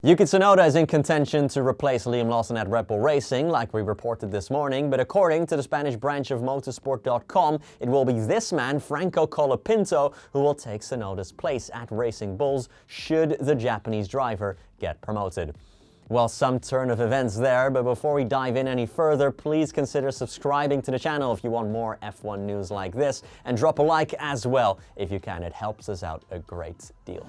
Yuki Tsunoda is in contention to replace Liam Lawson at Red Bull Racing, like we reported this morning, but according to the Spanish branch of motorsport.com, it will be this man, Franco Colapinto, who will take Tsunoda's place at Racing Bulls should the Japanese driver get promoted. Well, some turn of events there, but before we dive in any further, please consider subscribing to the channel if you want more F1 news like this, and drop a like as well if you can. It helps us out a great deal.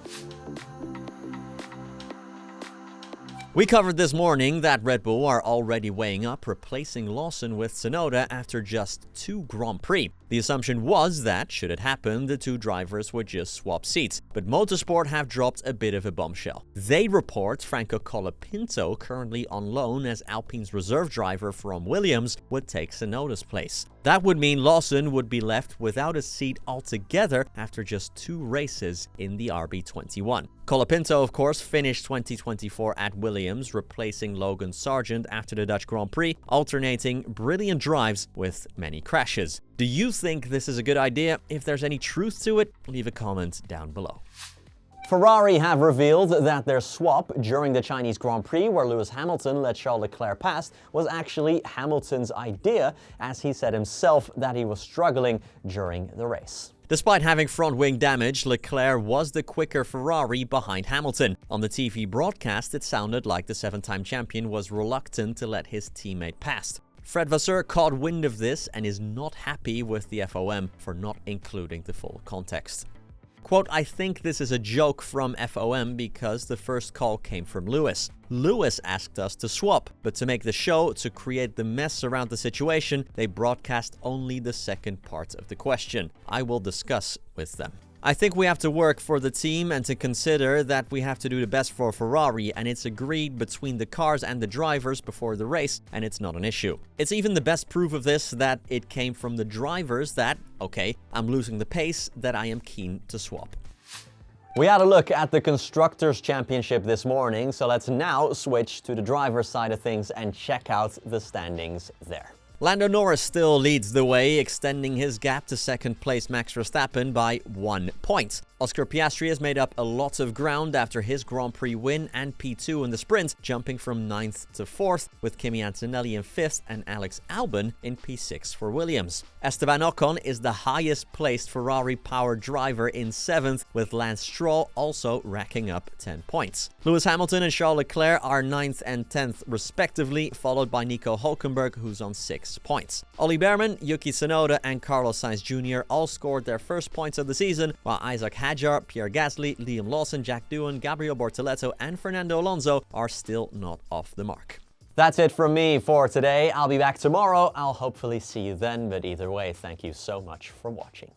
We covered this morning that Red Bull are already weighing up replacing Lawson with Tsunoda after just 2 Grand Prix. The assumption was that, should it happen, the 2 drivers would just swap seats, but Motorsport have dropped a bit of a bombshell. They report Franco Colapinto, currently on loan as Alpine's reserve driver from Williams, would take Tsunoda's place. That would mean Lawson would be left without a seat altogether after just 2 races in the RB21. Colapinto, of course, finished 2024 at Williams, replacing Logan Sargent after the Dutch Grand Prix, alternating brilliant drives with many crashes. Do you think this is a good idea? If there's any truth to it, leave a comment down below. Ferrari have revealed that their swap during the Chinese Grand Prix, where Lewis Hamilton let Charles Leclerc past, was actually Hamilton's idea, as he said himself that he was struggling during the race. Despite having front-wing damage, Leclerc was the quicker Ferrari behind Hamilton. On the TV broadcast, it sounded like the 7-time champion was reluctant to let his teammate pass. Fred Vasseur caught wind of this and is not happy with the FOM for not including the full context. Quote, "I think this is a joke from FOM because the first call came from Lewis. Lewis asked us to swap, but to make the show, to create the mess around the situation, they broadcast only the second part of the question. I will discuss with them. I think we have to work for the team and to consider that we have to do the best for Ferrari, and it's agreed between the cars and the drivers before the race, and it's not an issue. It's even the best proof of this that it came from the drivers that, okay, I'm losing the pace, that I am keen to swap." We had a look at the Constructors' Championship this morning, so let's now switch to the driver's side of things and check out the standings there. Lando Norris still leads the way, extending his gap to second place Max Verstappen by 1 point. Oscar Piastri has made up a lot of ground after his Grand Prix win and P2 in the sprint, jumping from 9th to 4th, with Kimi Antonelli in 5th and Alex Albon in P6 for Williams. Esteban Ocon is the highest placed Ferrari-powered driver in 7th, with Lance Stroll also racking up 10 points. Lewis Hamilton and Charles Leclerc are 9th and 10th respectively, followed by Nico Hülkenberg, who's on 6 points. Ollie Behrman, Yuki Tsunoda and Carlos Sainz Jr. all scored their first points of the season, while Isaac Hadjar, Pierre Gasly, Liam Lawson, Jack Doohan, Gabriel Bortoleto and Fernando Alonso are still not off the mark. That's it from me for today. I'll be back tomorrow. I'll hopefully see you then, but either way, thank you so much for watching.